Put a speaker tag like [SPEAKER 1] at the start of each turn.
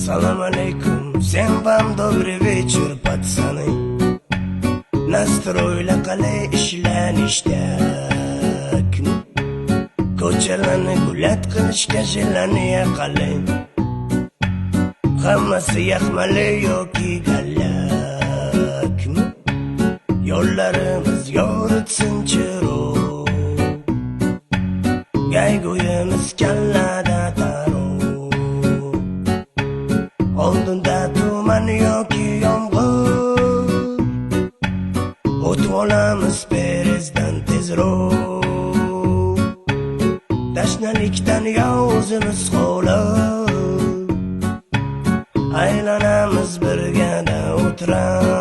[SPEAKER 1] Салам алейкум, всем вам добрый вечер, пацаны. Настройla qalay ishlanishdak, ko'chalarni gullat qilishga jilaniya qalay. Hammasi yaxmali yoki gallak, yo'llarimiz yoritsin chiroq, gayguyimiz kallada taroq. Oldinda tuman yoki yomg'ir, o'tib olamiz perezdan tezroq. Tashnalikdan o'zimiz qolib, aylanamiz birgada o'tirib.